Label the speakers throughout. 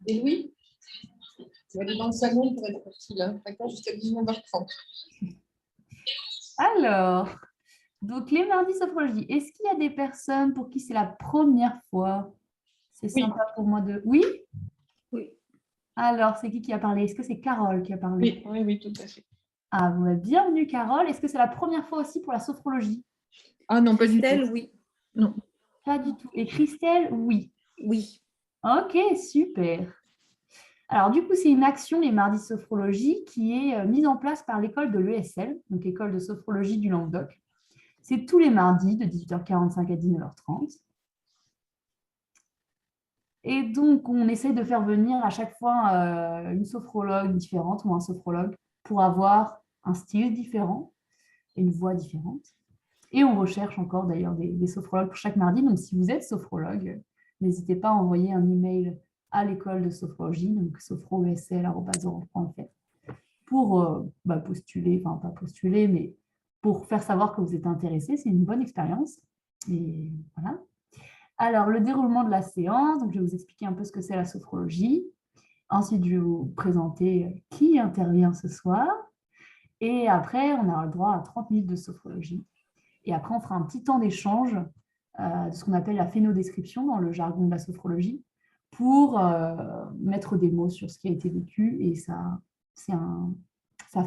Speaker 1: Et Louis, tu vas aller dans le salon pour être parti là, d'accord, jusqu'à 19h30.
Speaker 2: Alors, donc les mardis sophrologie, est-ce qu'il y a des personnes pour qui c'est la première fois? C'est sympa pour moi de... Oui?
Speaker 1: Oui.
Speaker 2: Alors, c'est qui a parlé? Est-ce que c'est Carole qui a parlé?
Speaker 1: Oui, tout à fait.
Speaker 2: Ah, bienvenue Carole. Est-ce que c'est la première fois aussi pour la sophrologie?
Speaker 1: Ah non, pas du tout.
Speaker 3: Christelle, oui.
Speaker 1: Non.
Speaker 2: Pas du tout. Et Christelle, oui.
Speaker 3: Oui.
Speaker 2: Ok, super. Alors, du coup, c'est une action, les mardis sophrologie, qui est mise en place par l'école de l'ESL, donc l'école de sophrologie du Languedoc. C'est tous les mardis de 18h45 à 19h30. Et donc, on essaie de faire venir à chaque fois une sophrologue différente ou un sophrologue pour avoir un style différent et une voix différente. Et on recherche encore d'ailleurs des sophrologues pour chaque mardi. Donc, si vous êtes sophrologue, n'hésitez pas à envoyer un email à l'école de sophrologie, donc sophroesl@orange.fr, pour postuler, enfin pas postuler, mais pour faire savoir que vous êtes intéressé. C'est une bonne expérience. Et voilà. Alors, le déroulement de la séance, donc je vais vous expliquer un peu ce que c'est la sophrologie. Ensuite, je vais vous présenter qui intervient ce soir. Et après, on aura le droit à 30 minutes de sophrologie. Et après, on fera un petit temps d'échange de ce qu'on appelle la phénodescription dans le jargon de la sophrologie pour mettre des mots sur ce qui a été vécu. Et ça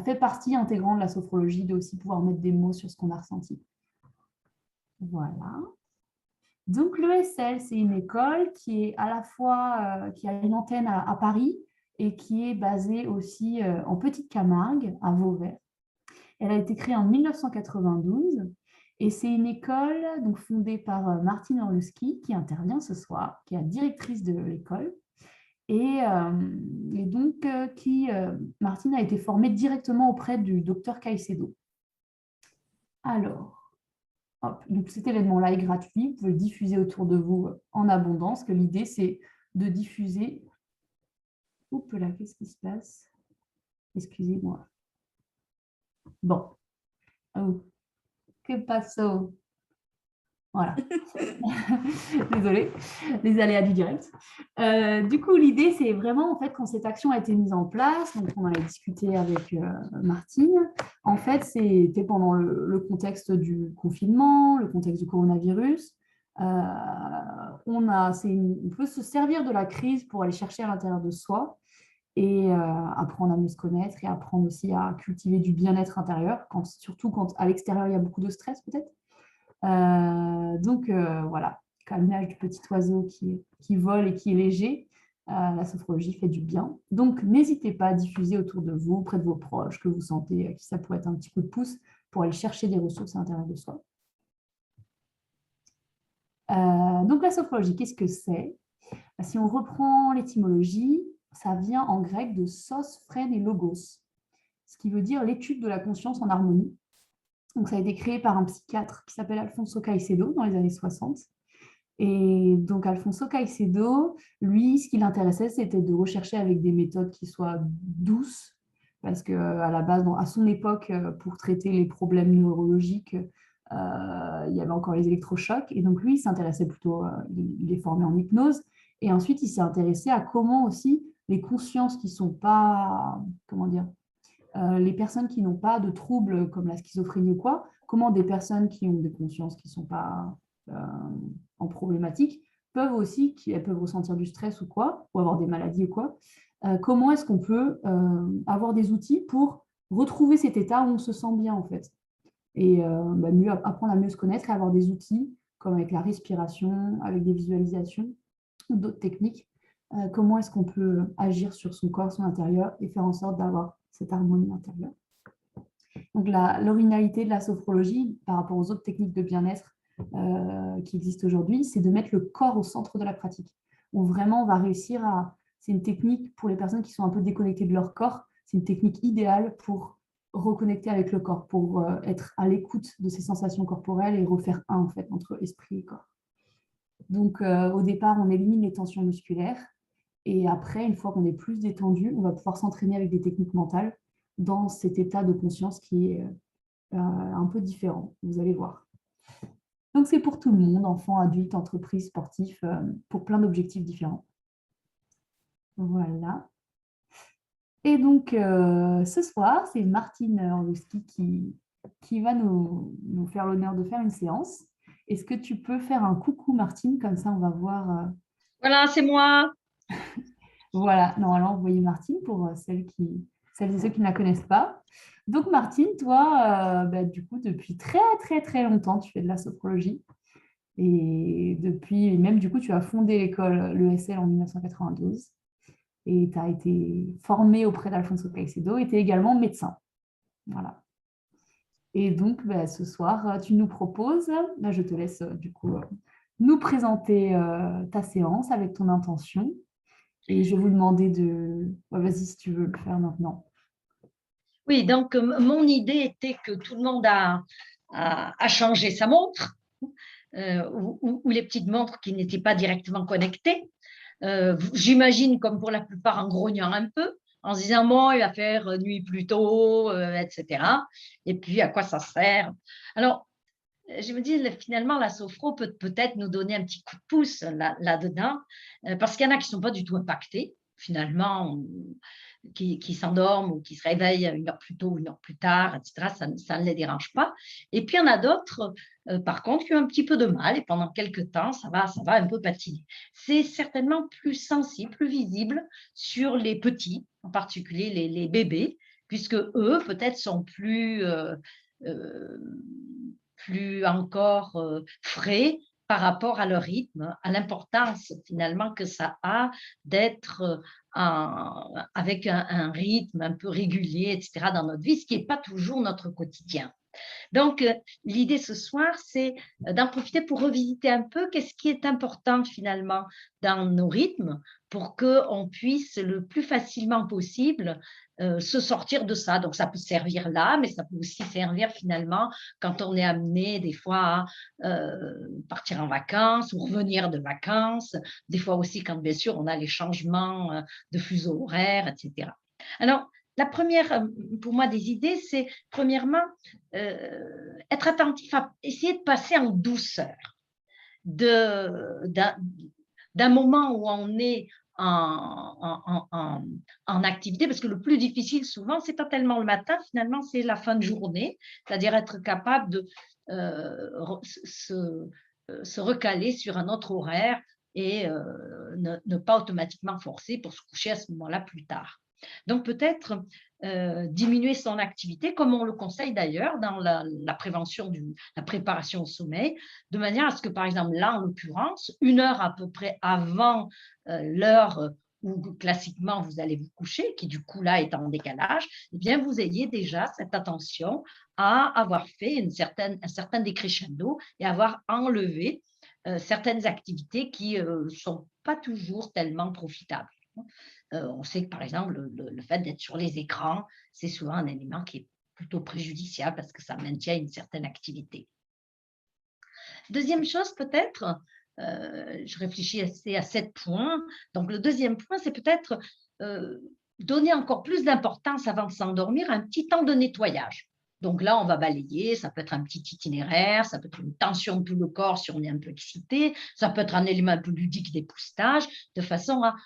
Speaker 2: fait partie intégrante de la sophrologie de aussi pouvoir mettre des mots sur ce qu'on a ressenti. Voilà. Donc, l'ESL, c'est une école qui est à la fois, qui a une antenne à Paris et qui est basée aussi en Petite Camargue, à Vauvert. Elle a été créée en 1992 et c'est une école donc, fondée par Martine Orlowski qui intervient ce soir, qui est la directrice de l'école. Et donc, Martine a été formée directement auprès du docteur Caicedo. Alors, donc cet événement-là est gratuit, vous pouvez le diffuser autour de vous en abondance, que l'idée c'est de diffuser... Oups là, qu'est-ce qui se passe? Excusez-moi. Bon. Oh. Que passe-t-il? Voilà. Désolée, les aléas du direct. Du coup, l'idée, c'est vraiment, en fait, quand cette action a été mise en place, donc on en a discuté avec Martine, en fait, c'était pendant le contexte du confinement, le contexte du coronavirus. On peut se servir de la crise pour aller chercher à l'intérieur de soi et apprendre à mieux se connaître et apprendre aussi à cultiver du bien-être intérieur, surtout quand à l'extérieur, il y a beaucoup de stress peut-être. Donc, voilà, comme l'image du petit oiseau qui vole et qui est léger, la sophrologie fait du bien. Donc, n'hésitez pas à diffuser autour de vous, près de vos proches, que vous sentez que ça pourrait être un petit coup de pouce pour aller chercher des ressources à l'intérieur de soi. Donc, la sophrologie, qu'est-ce que c'est? Si on reprend l'étymologie, ça vient en grec de sos, phrène et logos, ce qui veut dire l'étude de la conscience en harmonie. Donc, ça a été créé par un psychiatre qui s'appelle Alfonso Caicedo dans les années 60. Et donc, Alfonso Caicedo, lui, ce qui l'intéressait, c'était de rechercher avec des méthodes qui soient douces, parce qu'à la base, à son époque, pour traiter les problèmes neurologiques, il y avait encore les électrochocs. Et donc, lui, il s'intéressait plutôt, il est formé en hypnose. Et ensuite, il s'est intéressé à comment aussi les consciences qui ne sont pas, comment dire, les personnes qui n'ont pas de troubles comme la schizophrénie ou quoi, comment des personnes qui ont des consciences qui ne sont pas en problématique peuvent aussi, elles peuvent ressentir du stress ou quoi, ou avoir des maladies ou quoi, comment est-ce qu'on peut avoir des outils pour retrouver cet état où on se sent bien en fait, et apprendre à mieux se connaître et avoir des outils comme avec la respiration, avec des visualisations ou d'autres techniques, comment est-ce qu'on peut agir sur son corps, son intérieur et faire en sorte d'avoir cette harmonie intérieure. Donc, l'originalité de la sophrologie par rapport aux autres techniques de bien-être qui existent aujourd'hui, c'est de mettre le corps au centre de la pratique. Où vraiment, on va réussir à... C'est une technique pour les personnes qui sont un peu déconnectées de leur corps. C'est une technique idéale pour reconnecter avec le corps, pour être à l'écoute de ses sensations corporelles et refaire un, en fait, entre esprit et corps. Donc, au départ, on élimine les tensions musculaires. Et après, une fois qu'on est plus détendu, on va pouvoir s'entraîner avec des techniques mentales dans cet état de conscience qui est un peu différent. Vous allez voir. Donc, c'est pour tout le monde, enfants, adultes, entreprises, sportifs, pour plein d'objectifs différents. Voilà. Et donc, ce soir, c'est Martine Orlowski qui va nous faire l'honneur de faire une séance. Est-ce que tu peux faire un coucou, Martine? Comme ça, on va voir.
Speaker 3: Voilà, c'est moi.
Speaker 2: Voilà, normalement, vous voyez Martine pour celles et ceux qui ne la connaissent pas. Donc, Martine, toi, du coup, depuis très, très, très longtemps, tu fais de la sophrologie. Et depuis, même du coup, tu as fondé l'école, l'ESL en 1992. Et tu as été formée auprès d'Alfonso Caicedo et tu es également médecin. Voilà. Et donc, ce soir, tu nous proposes, là, je te laisse du coup nous présenter ta séance avec ton intention. Et je vais vous demander de... Ouais, vas-y, si tu veux le faire maintenant.
Speaker 3: Oui, donc mon idée était que tout le monde a changé sa montre ou les petites montres qui n'étaient pas directement connectées. J'imagine, comme pour la plupart, en grognant un peu, en se disant, bon, il va faire nuit plus tôt, etc. Et puis, à quoi ça sert? Alors, je me dis, finalement, la sophro peut peut-être nous donner un petit coup de pouce là-dedans, parce qu'il y en a qui ne sont pas du tout impactés, finalement, qui s'endorment ou qui se réveillent 1 heure plus tôt, 1 heure plus tard, etc. Ça ne les dérange pas. Et puis, il y en a d'autres, par contre, qui ont un petit peu de mal et pendant quelques temps, ça va un peu patiner. C'est certainement plus sensible, plus visible sur les petits, en particulier les bébés, puisque eux, peut-être, sont plus encore frais par rapport à leur rythme, à l'importance finalement que ça a d'être avec un rythme un peu régulier, etc., dans notre vie, ce qui n'est pas toujours notre quotidien. Donc, l'idée ce soir, c'est d'en profiter pour revisiter un peu qu'est-ce qui est important finalement dans nos rythmes pour qu'on puisse le plus facilement possible se sortir de ça. Donc, ça peut servir là, mais ça peut aussi servir finalement quand on est amené des fois à partir en vacances ou revenir de vacances, des fois aussi quand bien sûr on a les changements de fuseau horaire, etc. Alors, la première, pour moi, des idées, c'est premièrement être attentif à essayer de passer en douceur d'un moment où on est en activité, parce que le plus difficile souvent, c'est pas tellement le matin, finalement, c'est la fin de journée, c'est-à-dire être capable de se recaler sur un autre horaire et ne pas automatiquement forcer pour se coucher à ce moment-là plus tard. Donc, peut-être diminuer son activité, comme on le conseille d'ailleurs dans la prévention, la préparation au sommeil, de manière à ce que, par exemple, là, en l'occurrence, 1 heure à peu près avant l'heure où classiquement vous allez vous coucher, qui du coup là est en décalage, eh bien, vous ayez déjà cette attention à avoir fait un certain décrescendo et avoir enlevé certaines activités qui ne sont pas toujours tellement profitables. On sait que, par exemple, le fait d'être sur les écrans, c'est souvent un élément qui est plutôt préjudiciable parce que ça maintient une certaine activité. Deuxième chose, peut-être, je réfléchis assez à 7 points. Donc, le deuxième point, c'est peut-être donner encore plus d'importance avant de s'endormir à un petit temps de nettoyage. Donc là, on va balayer, ça peut être un petit itinéraire, ça peut être une tension de tout le corps si on est un peu excité, ça peut être un élément un peu ludique d'époussetage, de façon à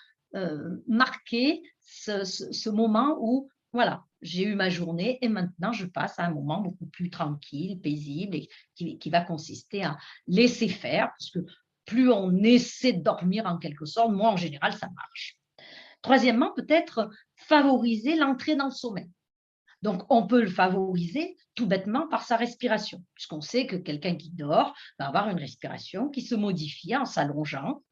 Speaker 3: marquer ce moment où, voilà, j'ai eu ma journée et maintenant je passe à un moment beaucoup plus tranquille, paisible et qui va consister à laisser faire, parce que plus on essaie de dormir en quelque sorte, moins en général ça marche. Troisièmement, peut-être favoriser l'entrée dans le sommeil. Donc, on peut le favoriser tout bêtement par sa respiration, puisqu'on sait que quelqu'un qui dort va avoir une respiration qui se modifie en s'allongeant.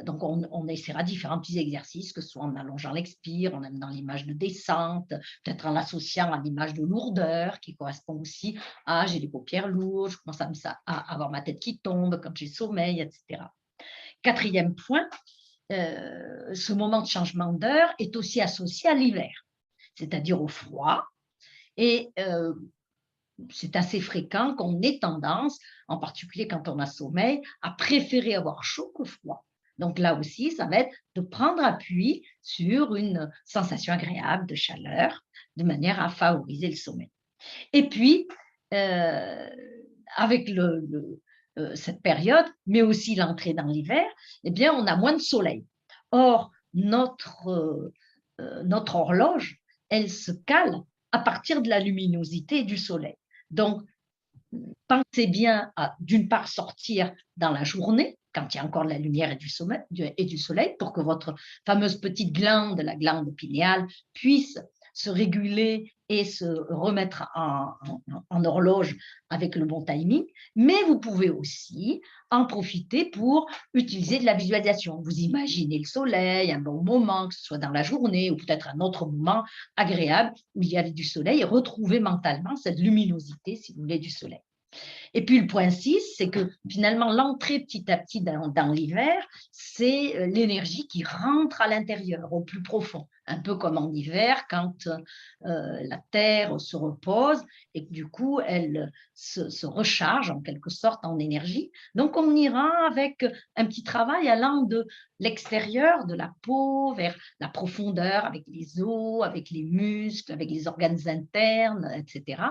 Speaker 3: Donc, on essaiera différents petits exercices, que ce soit en allongeant l'expire, en amenant l'image de descente, peut-être en l'associant à l'image de lourdeur, qui correspond aussi à j'ai les paupières lourdes, je commence à avoir ma tête qui tombe quand j'ai sommeil, etc. Quatrième point, ce moment de changement d'heure est aussi associé à l'hiver, c'est-à-dire au froid. Et c'est assez fréquent qu'on ait tendance, en particulier quand on a sommeil, à préférer avoir chaud que froid. Donc là aussi, ça va être de prendre appui sur une sensation agréable de chaleur, de manière à favoriser le sommeil. Et puis, avec cette période, mais aussi l'entrée dans l'hiver, eh bien, on a moins de soleil. Or, notre horloge, elle se cale à partir de la luminosité du soleil. Donc, pensez bien à, d'une part, sortir dans la journée, quand il y a encore de la lumière et du soleil, pour que votre fameuse petite glande, la glande pinéale, puisse se réguler et se remettre en horloge avec le bon timing. Mais vous pouvez aussi en profiter pour utiliser de la visualisation. Vous imaginez le soleil, un bon moment, que ce soit dans la journée ou peut-être un autre moment agréable où il y avait du soleil, et retrouver mentalement cette luminosité, si vous voulez, du soleil. Et puis le point 6, c'est que finalement, l'entrée petit à petit dans l'hiver, c'est l'énergie qui rentre à l'intérieur, au plus profond. Un peu comme en hiver, quand la Terre se repose et que du coup, elle se recharge en quelque sorte en énergie. Donc, on ira avec un petit travail allant de l'extérieur, de la peau, vers la profondeur, avec les os, avec les muscles, avec les organes internes, etc.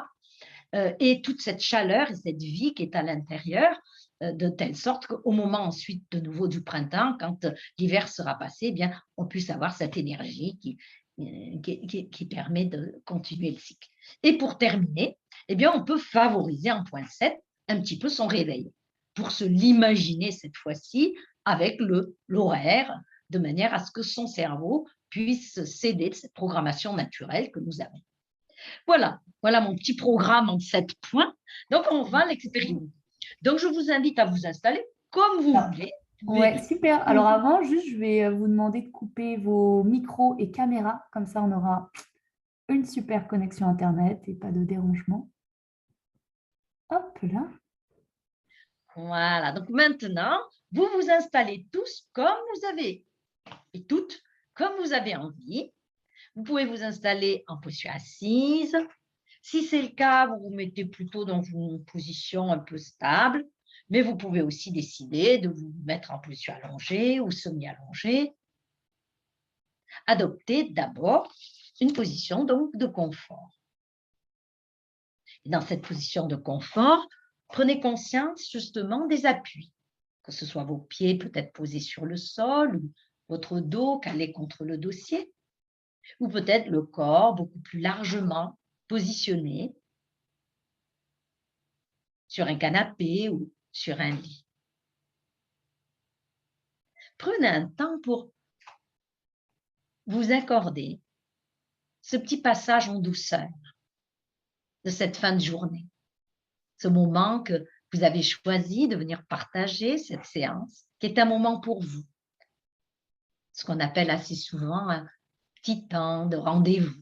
Speaker 3: Et toute cette chaleur et cette vie qui est à l'intérieur, de telle sorte qu'au moment ensuite de nouveau du printemps, quand l'hiver sera passé, eh bien, on puisse avoir cette énergie qui permet de continuer le cycle. Et pour terminer, eh bien, on peut favoriser en point 7 un petit peu son réveil, pour se l'imaginer cette fois-ci avec l'horaire, de manière à ce que son cerveau puisse s'aider de cette programmation naturelle que nous avons. Voilà mon petit programme en 7 points. Donc, on va l'expérimenter. Donc, je vous invite à vous installer comme vous voulez.
Speaker 2: Ouais, super. Alors avant, juste, je vais vous demander de couper vos micros et caméras. Comme ça, on aura une super connexion Internet et pas de dérangement. Hop là.
Speaker 3: Voilà. Donc, maintenant, vous vous installez tous comme vous avez, et toutes, comme vous avez envie. Vous pouvez vous installer en position assise. Si c'est le cas, vous vous mettez plutôt dans une position un peu stable, mais vous pouvez aussi décider de vous mettre en position allongée ou semi-allongée. Adoptez d'abord une position donc de confort. Et dans cette position de confort, prenez conscience justement des appuis, que ce soit vos pieds peut-être posés sur le sol, ou votre dos calé contre le dossier, ou peut-être le corps beaucoup plus largement positionné sur un canapé ou sur un lit. Prenez un temps pour vous accorder ce petit passage en douceur de cette fin de journée, ce moment que vous avez choisi de venir partager cette séance, qui est un moment pour vous, ce qu'on appelle assez souvent un petit temps de rendez-vous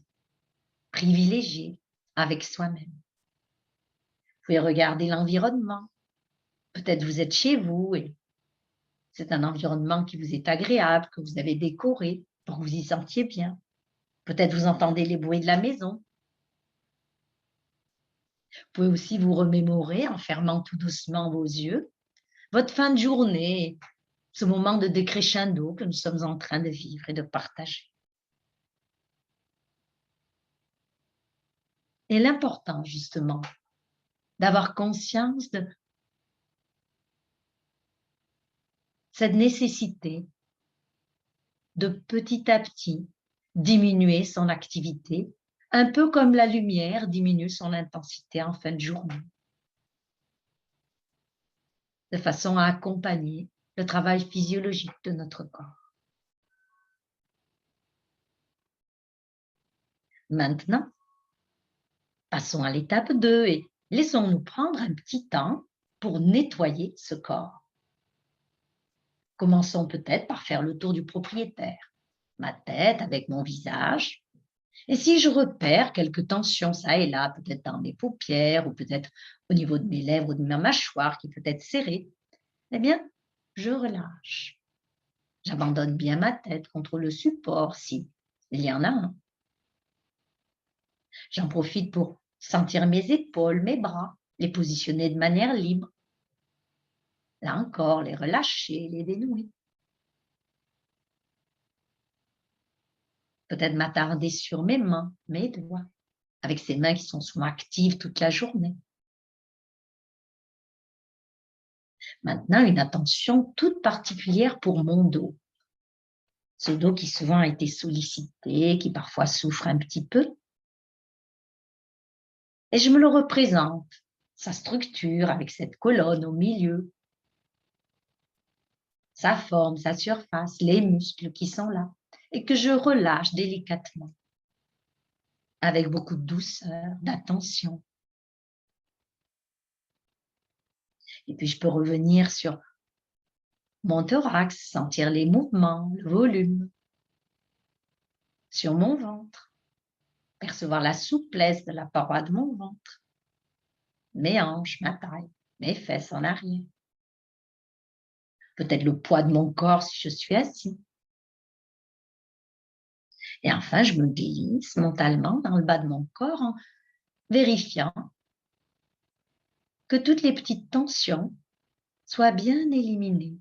Speaker 3: privilégié avec soi-même. Vous pouvez regarder l'environnement. Peut-être vous êtes chez vous et c'est un environnement qui vous est agréable, que vous avez décoré pour que vous y sentiez bien. Peut-être vous entendez les bruits de la maison. Vous pouvez aussi vous remémorer, en fermant tout doucement vos yeux, votre fin de journée, ce moment de décrescendo que nous sommes en train de vivre et de partager. Et l'important, justement, d'avoir conscience de cette nécessité de petit à petit diminuer son activité, un peu comme la lumière diminue son intensité en fin de journée, de façon à accompagner le travail physiologique de notre corps. Maintenant, passons à l'étape 2 et laissons-nous prendre un petit temps pour nettoyer ce corps. Commençons peut-être par faire le tour du propriétaire, ma tête avec mon visage. Et si je repère quelques tensions ça et là, peut-être dans mes paupières ou peut-être au niveau de mes lèvres ou de ma mâchoire qui peut être serrée, eh bien, je relâche. J'abandonne bien ma tête contre le support s'il y en a un. J'en profite pour sentir mes épaules, mes bras, les positionner de manière libre. Là encore, les relâcher, les dénouer. Peut-être m'attarder sur mes mains, mes doigts, avec ces mains qui sont souvent actives toute la journée. Maintenant, une attention toute particulière pour mon dos. Ce dos qui souvent a été sollicité, qui parfois souffre un petit peu. Et je me le représente, sa structure avec cette colonne au milieu, sa forme, sa surface, les muscles qui sont là et que je relâche délicatement avec beaucoup de douceur, d'attention. Et puis, je peux revenir sur mon thorax, sentir les mouvements, le volume, sur mon ventre, percevoir la souplesse de la paroi de mon ventre, mes hanches, ma taille, mes fesses en arrière. Peut-être le poids de mon corps si je suis assis. Et enfin, je me glisse mentalement dans le bas de mon corps en vérifiant que toutes les petites tensions soient bien éliminées.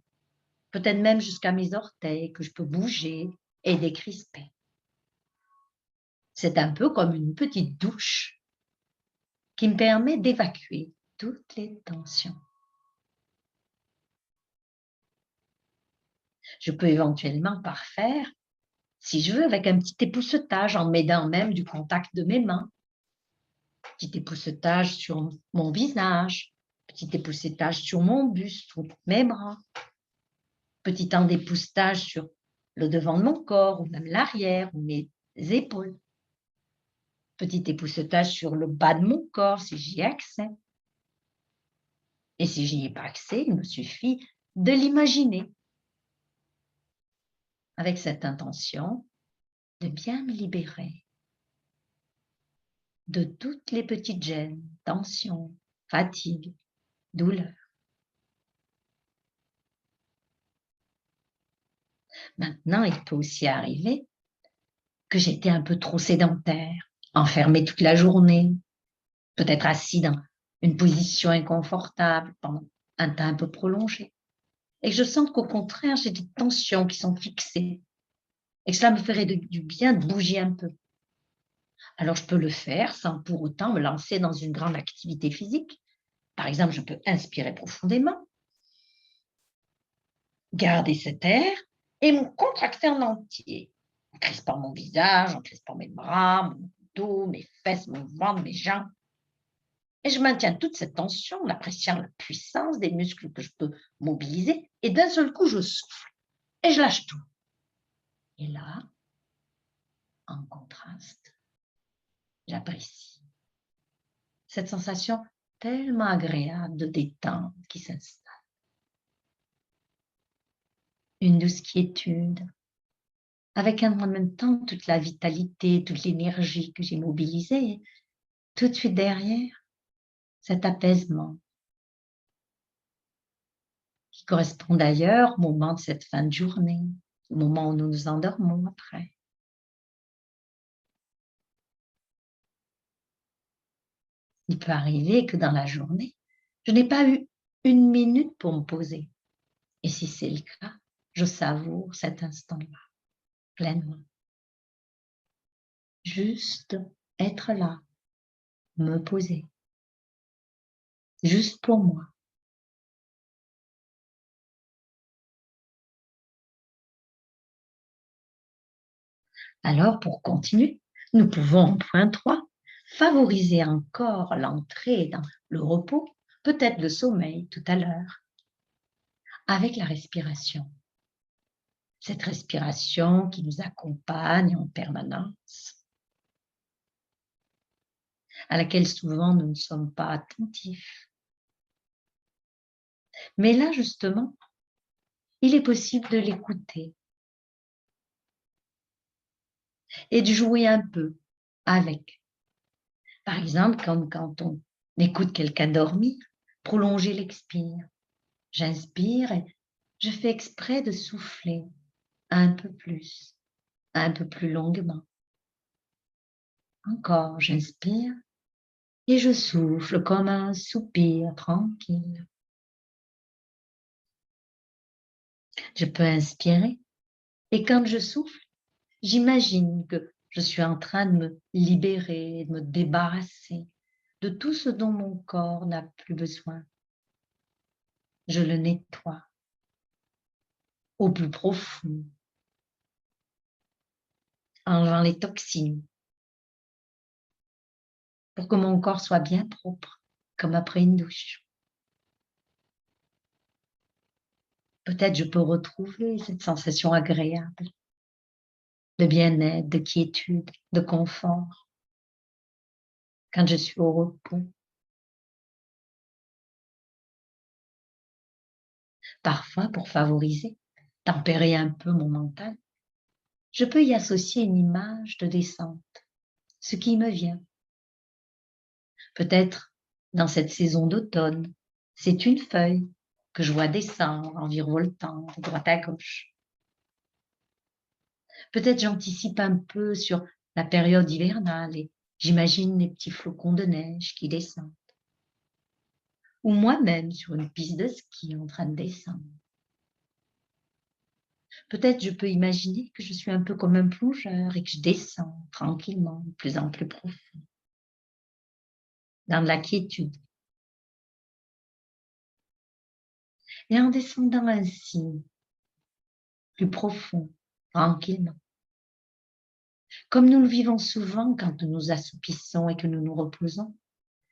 Speaker 3: Peut-être même jusqu'à mes orteils que je peux bouger et décrisper. C'est un peu comme une petite douche qui me permet d'évacuer toutes les tensions. Je peux éventuellement parfaire, si je veux, avec un petit époussetage en m'aidant même du contact de mes mains. Petit époussetage sur mon visage, petit époussetage sur mon buste ou mes bras, petit temps d'époussetage sur le devant de mon corps ou même l'arrière ou mes épaules. Petit époussetage sur le bas de mon corps si j'y ai accès. Et si je n'y ai pas accès, il me suffit de l'imaginer avec cette intention de bien me libérer de toutes les petites gênes, tensions, fatigues, douleurs. Maintenant, il peut aussi arriver que j'étais un peu trop sédentaire, enfermée toute la journée, peut-être assis dans une position inconfortable pendant un temps un peu prolongé. Et que je sens qu'au contraire, j'ai des tensions qui sont fixées et que cela me ferait du bien de bouger un peu. Alors, je peux le faire sans pour autant me lancer dans une grande activité physique. Par exemple, je peux inspirer profondément, garder cet air et me contracter en entier, en crispant mon visage, en crispant mes bras, mon dos, mes fesses, mon ventre, mes jambes. Et je maintiens toute cette tension en appréciant la puissance des muscles que je peux mobiliser. Et d'un seul coup, je souffle et je lâche tout. Et là, en contraste, j'apprécie cette sensation tellement agréable de détente qui s'installe. Une douce quiétude, avec en même temps toute la vitalité, toute l'énergie que j'ai mobilisée. Tout de suite derrière, cet apaisement qui correspond d'ailleurs au moment de cette fin de journée, au moment où nous nous endormons après. Il peut arriver que dans la journée, je n'ai pas eu une minute pour me poser. Et si c'est le cas, je savoure cet instant-là pleinement. Juste être là, me poser, juste pour moi. Alors, pour continuer, nous pouvons, en point 3, favoriser encore l'entrée dans le repos, peut-être le sommeil tout à l'heure, avec la respiration. Cette respiration qui nous accompagne en permanence, à laquelle souvent nous ne sommes pas attentifs. Mais là, justement, il est possible de l'écouter et de jouer un peu avec. Par exemple, comme quand on écoute quelqu'un dormir, prolonger l'expire. J'inspire et je fais exprès de souffler un peu plus longuement. Encore, j'inspire et je souffle comme un soupir tranquille. Je peux inspirer et quand je souffle, j'imagine que je suis en train de me libérer, de me débarrasser de tout ce dont mon corps n'a plus besoin. je le nettoie au plus profond, enlevant les toxines, pour que mon corps soit bien propre, comme après une douche. Peut-être je peux retrouver cette sensation agréable de bien-être, de quiétude, de confort, quand je suis au repos. Parfois, pour favoriser, tempérer un peu mon mental, je peux y associer une image de descente, ce qui me vient. Peut-être dans cette saison d'automne, c'est une feuille que je vois descendre en virevoltant de droite à gauche. Peut-être j'anticipe un peu sur la période hivernale et j'imagine les petits flocons de neige qui descendent. Ou moi-même sur une piste de ski en train de descendre. Peut-être je peux imaginer que je suis un peu comme un plongeur et que je descends tranquillement, de plus en plus profond, dans de la quiétude. Et en descendant ainsi, plus profond, tranquillement, comme nous le vivons souvent quand nous nous assoupissons et que nous nous reposons,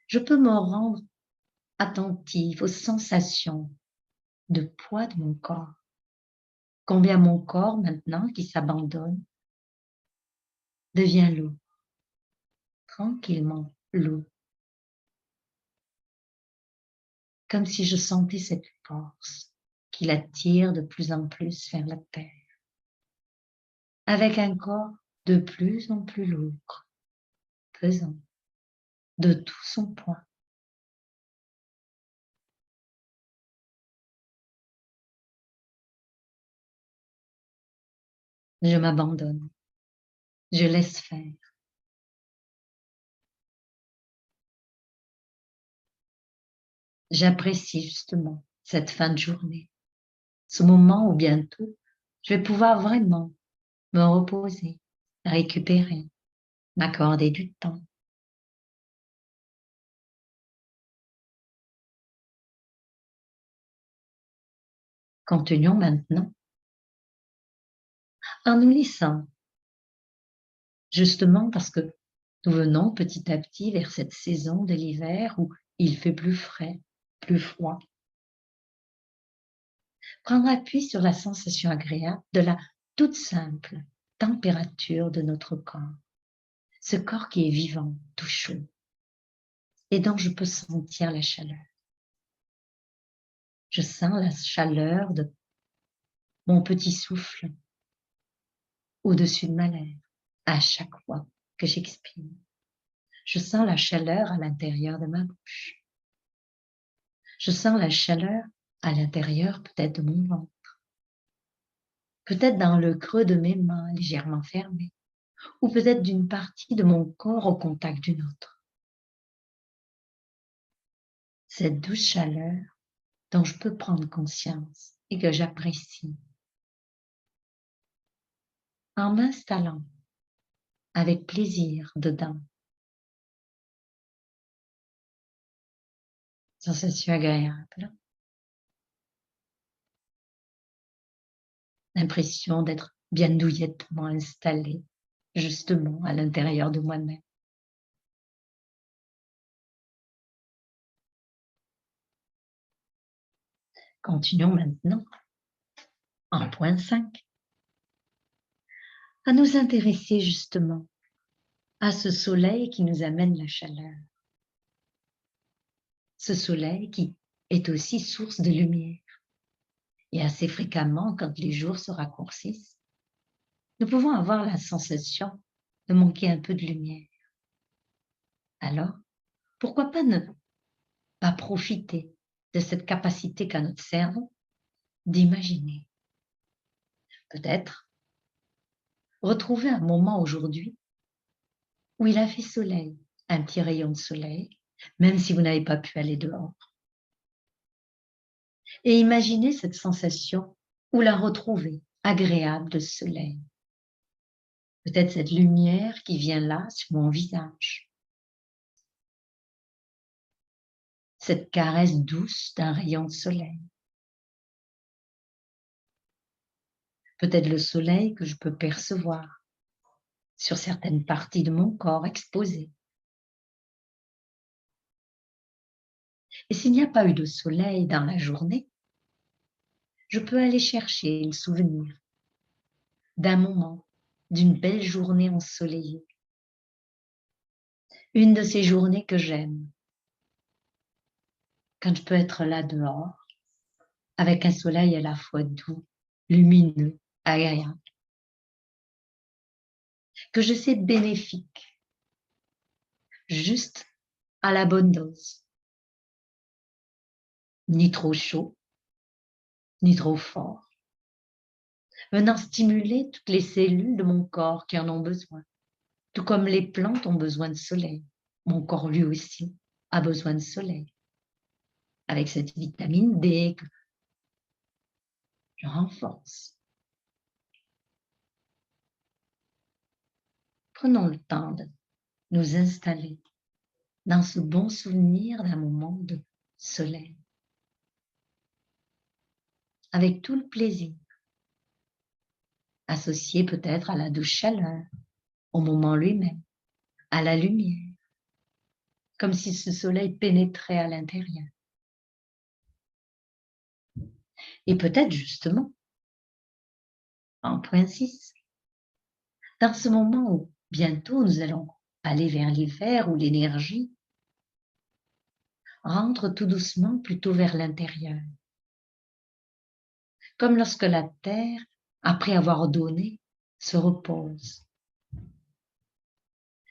Speaker 3: je peux me rendre attentive aux sensations de poids de mon corps. Combien mon corps, maintenant, qui s'abandonne, devient lourd, tranquillement lourd. Comme si je sentais cette force qui l'attire de plus en plus vers la terre, avec un corps de plus en plus lourd, pesant, de tout son poids. Je m'abandonne, je laisse faire. J'apprécie justement cette fin de journée, ce moment où bientôt je vais pouvoir vraiment me reposer, récupérer, m'accorder du temps. Continuons maintenant en nous laissant, justement parce que nous venons petit à petit vers cette saison de l'hiver où il fait plus frais, plus froid. Prendre appui sur la sensation agréable de la toute simple température de notre corps. Ce corps qui est vivant, tout chaud, et dont je peux sentir la chaleur. Je sens la chaleur de mon petit souffle au-dessus de ma lèvre à chaque fois que j'expire. Je sens la chaleur à l'intérieur de ma bouche. Je sens la chaleur à l'intérieur peut-être de mon ventre. Peut-être dans le creux de mes mains légèrement fermées. Ou peut-être d'une partie de mon corps au contact d'une autre. Cette douce chaleur dont je peux prendre conscience et que j'apprécie en m'installant avec plaisir dedans. Sensation agréable. L'impression d'être bien douillettement installée justement à l'intérieur de moi-même. Continuons maintenant en point 5 à nous intéresser justement à ce soleil qui nous amène la chaleur. Ce soleil qui est aussi source de lumière. Et assez fréquemment, quand les jours se raccourcissent, nous pouvons avoir la sensation de manquer un peu de lumière. Alors, pourquoi pas ne pas profiter de cette capacité qu'a notre cerveau d'imaginer? Peut-être retrouver un moment aujourd'hui où il a fait soleil, un petit rayon de soleil, même si vous n'avez pas pu aller dehors. Et imaginez cette sensation ou la retrouver agréable de soleil. Peut-être cette lumière qui vient là sur mon visage. Cette caresse douce d'un rayon de soleil peut-être le soleil que je peux percevoir sur certaines parties de mon corps exposées. Et s'il n'y a pas eu de soleil dans la journée, je peux aller chercher le souvenir d'un moment, d'une belle journée ensoleillée. Une de ces journées que j'aime, quand je peux être là dehors, avec un soleil à la fois doux, lumineux, agréable, que je sais bénéfique, juste à la bonne dose. Ni trop chaud, ni trop fort, venant stimuler toutes les cellules de mon corps qui en ont besoin, tout comme les plantes ont besoin de soleil. Mon corps, lui aussi, a besoin de soleil, avec cette vitamine D que je renforce. Prenons le temps de nous installer dans ce bon souvenir d'un moment de soleil, avec tout le plaisir, associé peut-être à la douce chaleur, au moment lui-même, à la lumière, comme si ce soleil pénétrait à l'intérieur. Et peut-être justement, en point 6, dans ce moment où bientôt nous allons aller vers l'hiver, où l'énergie rentre tout doucement plutôt vers l'intérieur. Comme lorsque la terre, après avoir donné, se repose,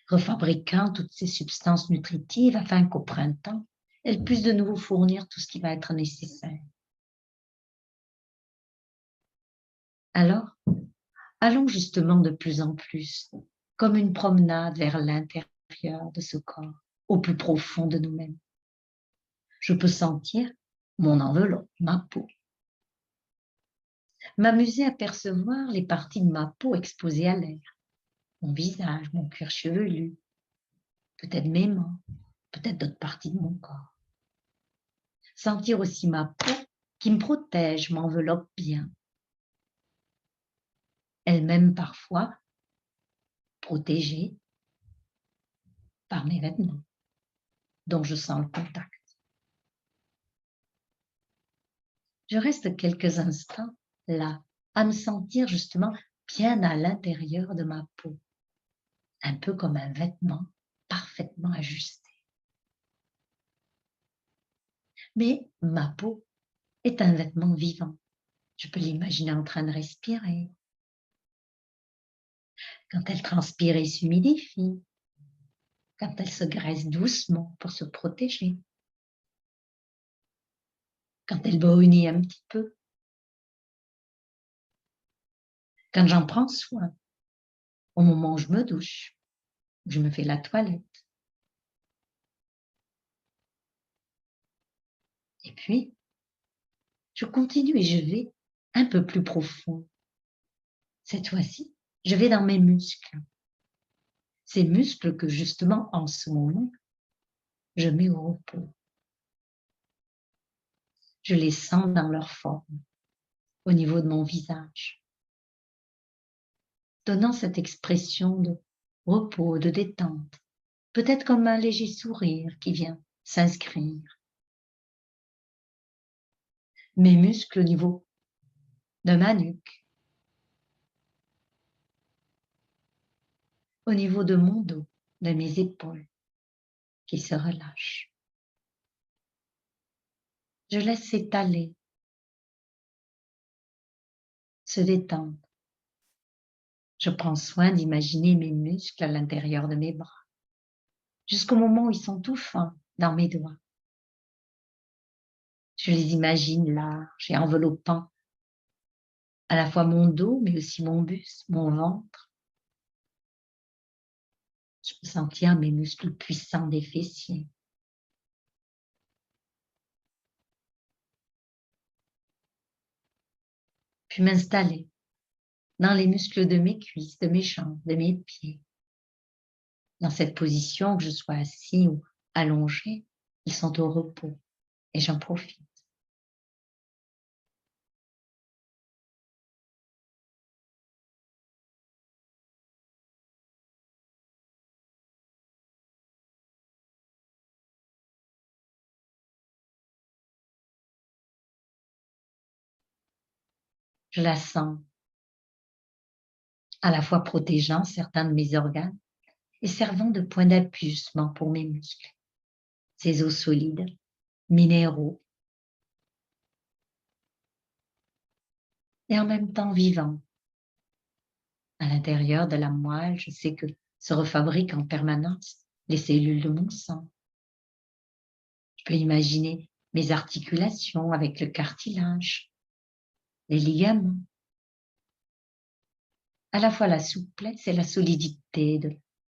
Speaker 3: refabriquant toutes ces substances nutritives afin qu'au printemps, elle puisse de nouveau fournir tout ce qui va être nécessaire. Alors, allons justement de plus en plus, comme une promenade vers l'intérieur de ce corps, au plus profond de nous-mêmes. Je peux sentir mon enveloppe, ma peau. M'amuser à percevoir les parties de ma peau exposées à l'air. Mon visage, mon cuir chevelu, peut-être mes mains, peut-être d'autres parties de mon corps. Sentir aussi ma peau qui me protège, m'enveloppe bien. Elle-même parfois protégée par mes vêtements, dont je sens le contact. Je reste quelques instants là, à me sentir justement bien à l'intérieur de ma peau, un peu comme un vêtement parfaitement ajusté. Mais ma peau est un vêtement vivant. Je peux l'imaginer en train de respirer. Quand elle transpire et s'humidifie, quand elle se graisse doucement pour se protéger, quand elle brunit un petit peu, quand j'en prends soin, au moment où je me douche, où je me fais la toilette. Et puis, je continue et je vais un peu plus profond. Cette fois-ci, je vais dans mes muscles. Ces muscles que justement, en ce moment, je mets au repos. Je les sens dans leur forme, au niveau de mon visage, donnant cette expression de repos, de détente, peut-être comme un léger sourire qui vient s'inscrire. Mes muscles au niveau de ma nuque, au niveau de mon dos, de mes épaules, qui se relâchent. Je laisse s'étaler, se détendre. Je prends soin d'imaginer mes muscles à l'intérieur de mes bras, jusqu'au moment où ils sont tout fins dans mes doigts. Je les imagine larges et enveloppant à la fois mon dos, mais aussi mon buste, mon ventre. Je peux sentir mes muscles puissants des fessiers. Puis m'installer dans les muscles de mes cuisses, de mes jambes, de mes pieds. Dans cette position, que je sois assis ou allongé, ils sont au repos et j'en profite. Je la sens à la fois protégeant certains de mes organes et servant de point d'appui justement pour mes muscles. Ces os solides, minéraux, et en même temps vivants. À l'intérieur de la moelle, je sais que se refabriquent en permanence les cellules de mon sang. Je peux imaginer mes articulations avec le cartilage, les ligaments, à la fois la souplesse et la solidité de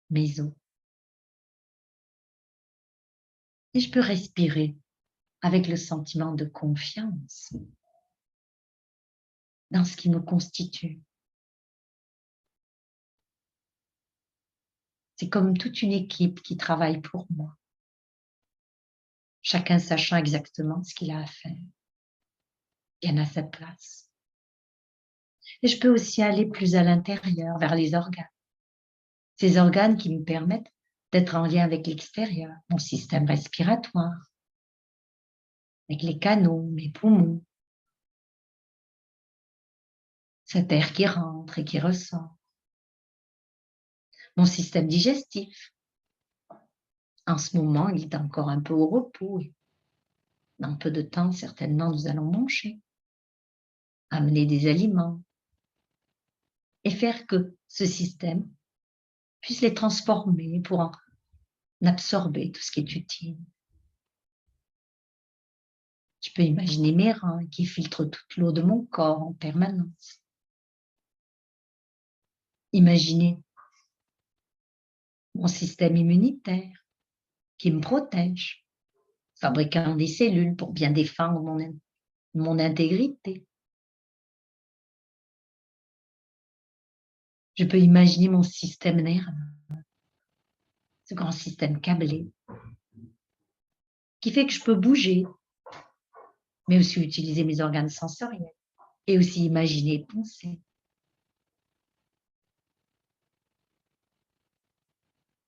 Speaker 3: mes os. Et je peux respirer avec le sentiment de confiance dans ce qui me constitue. C'est comme toute une équipe qui travaille pour moi, chacun sachant exactement ce qu'il a à faire, bien à sa place. Et je peux aussi aller plus à l'intérieur, vers les organes. Ces organes qui me permettent d'être en lien avec l'extérieur, mon système respiratoire, avec les canaux, mes poumons, cet air qui rentre et qui ressort. Mon système digestif, en ce moment, il est encore un peu au repos. Dans peu de temps, certainement, nous allons manger, amener des aliments et faire que ce système puisse les transformer pour en absorber tout ce qui est utile. Je peux imaginer mes reins qui filtrent toute l'eau de mon corps en permanence. Imaginer mon système immunitaire qui me protège, fabriquant des cellules pour bien défendre mon intégrité. Je peux imaginer mon système nerveux, ce grand système câblé, qui fait que je peux bouger, mais aussi utiliser mes organes sensoriels et aussi imaginer et penser.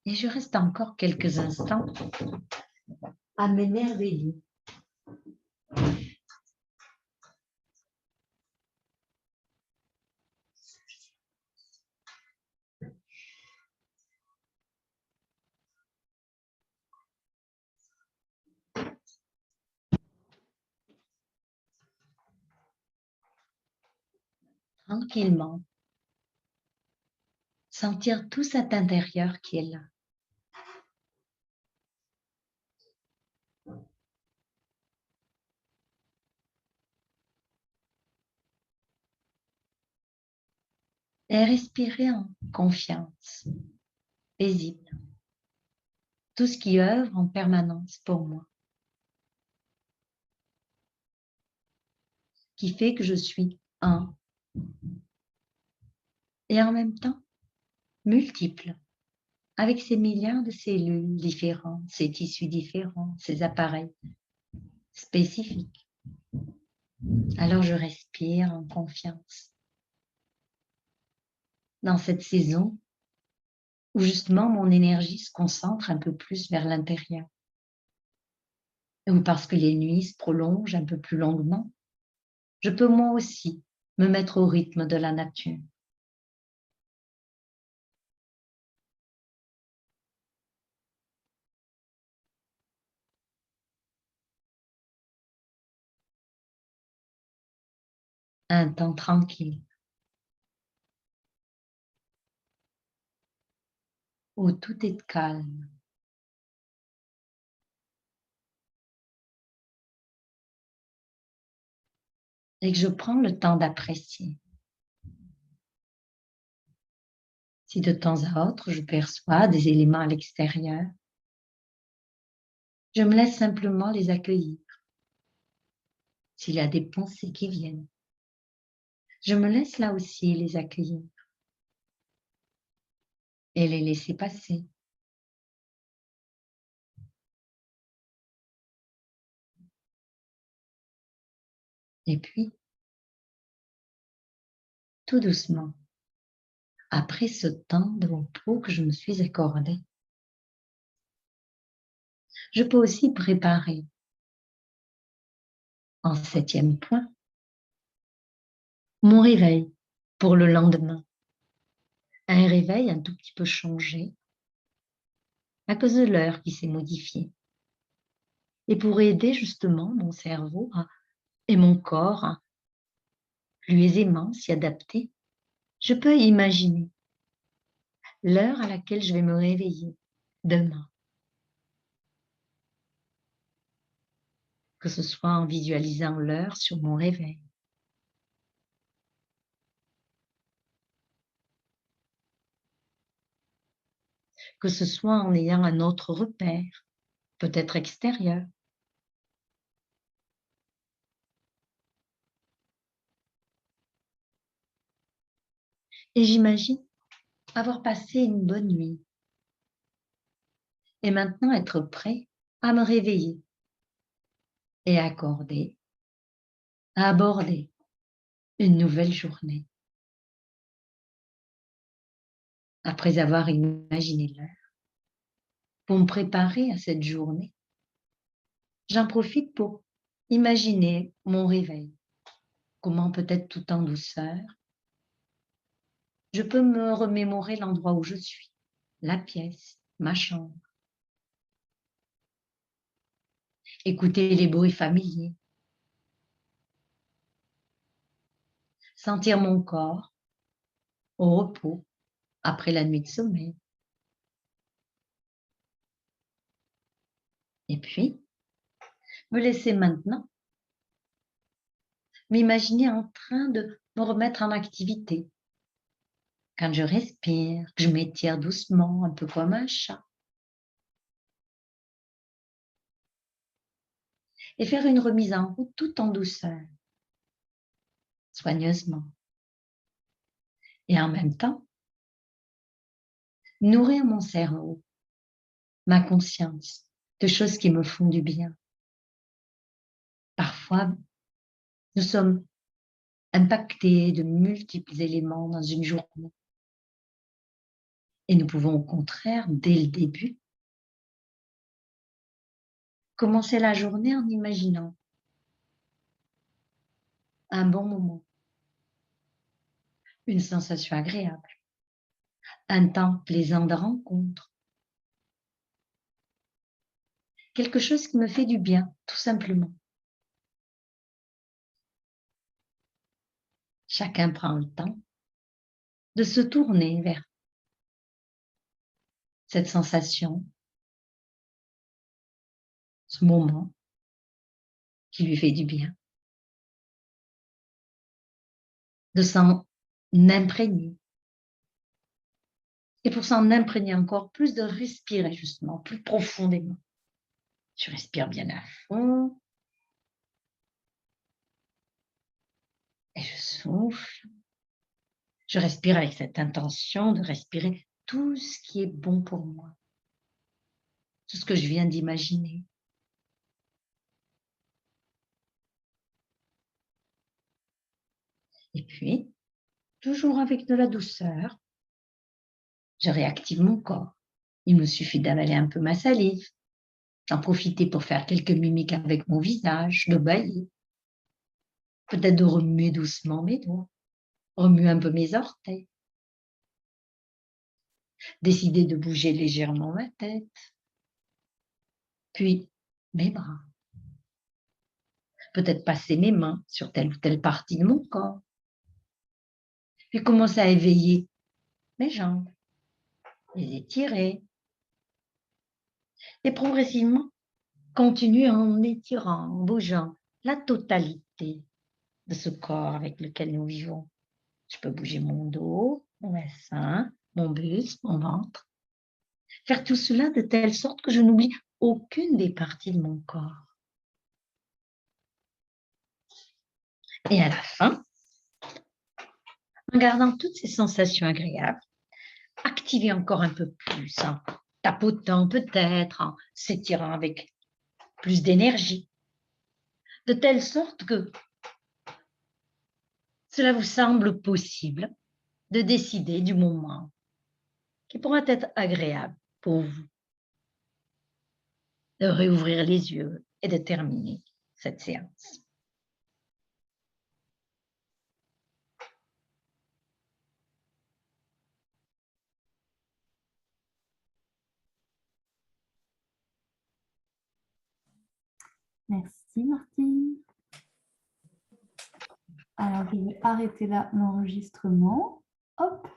Speaker 3: Et je reste encore quelques instants à m'émerveiller. Tranquillement, sentir tout cet intérieur qui est là. Et respirer en confiance, paisible. Tout ce qui œuvre en permanence pour moi, qui fait que je suis un, et en même temps multiple, avec ces milliards de cellules différentes, ces tissus différents, ces appareils spécifiques. Alors je respire en confiance. Dans cette saison où justement mon énergie se concentre un peu plus vers l'intérieur, ou parce que les nuits se prolongent un peu plus longuement, je peux moi aussi me mettre au rythme de la nature. Un temps tranquille, où tout est calme. Et que je prends le temps d'apprécier. Si de temps à autre je perçois des éléments à l'extérieur, je me laisse simplement les accueillir. S'il y a des pensées qui viennent, je me laisse là aussi les accueillir et les laisser passer. Et puis, tout doucement, après ce temps de repos que je me suis accordé, je peux aussi préparer en 7e point Mon réveil pour le lendemain. Un réveil un tout petit peu changé à cause de l'heure qui s'est modifiée. Et pour aider justement mon cerveau et mon corps à plus aisément s'y adapter, je peux imaginer l'heure à laquelle je vais me réveiller demain. Que ce soit en visualisant l'heure sur mon réveil. Que ce soit en ayant un autre repère, peut-être extérieur. Et j'imagine avoir passé une bonne nuit et maintenant être prêt à me réveiller et aborder une nouvelle journée. Après avoir imaginé l'heure, pour me préparer à cette journée, j'en profite pour imaginer mon réveil. Comment peut-être tout en douceur, je peux me remémorer l'endroit où je suis, la pièce, ma chambre. Écouter les bruits familiers. Sentir mon corps au repos après la nuit de sommeil. Et puis, me laisser maintenant m'imaginer en train de me remettre en activité. Quand je respire, que je m'étire doucement, un peu comme un chat. Et faire une remise en route tout en douceur, soigneusement. Et en même temps, nourrir mon cerveau, ma conscience, de choses qui me font du bien. Parfois, nous sommes impactés de multiples éléments dans une journée. Et nous pouvons au contraire, dès le début, commencer la journée en imaginant un bon moment, une sensation agréable, un temps plaisant de rencontre, quelque chose qui me fait du bien, tout simplement. Chacun prend le temps de se tourner vers cette sensation, ce moment qui lui fait du bien, de s'en imprégner. Et pour s'en imprégner encore plus, de respirer justement plus profondément. Je respire bien à fond et je souffle. Je respire avec cette intention de respirer tout ce qui est bon pour moi, tout ce que je viens d'imaginer. Et puis, toujours avec de la douceur, je réactive mon corps. Il me suffit d'avaler un peu ma salive, j'en profiter pour faire quelques mimiques avec mon visage, de bâiller, peut-être de remuer doucement mes doigts, remuer un peu mes orteils, décider de bouger légèrement ma tête, puis mes bras, peut-être passer mes mains sur telle ou telle partie de mon corps, puis commencer à éveiller mes jambes, les étirer, et progressivement continuer en étirant, en bougeant la totalité de ce corps avec lequel nous vivons. Je peux bouger mon dos, mon bassin, mon buste, mon ventre. Faire tout cela de telle sorte que je n'oublie aucune des parties de mon corps. Et à la fin, en gardant toutes ces sensations agréables, activer encore un peu plus, en tapotant peut-être, en s'étirant avec plus d'énergie, de telle sorte que cela vous semble possible de décider du moment qui pourra être agréable pour vous, de réouvrir les yeux et de terminer cette séance.
Speaker 2: Merci Martine. Alors, je vais arrêter là l'enregistrement. Hop.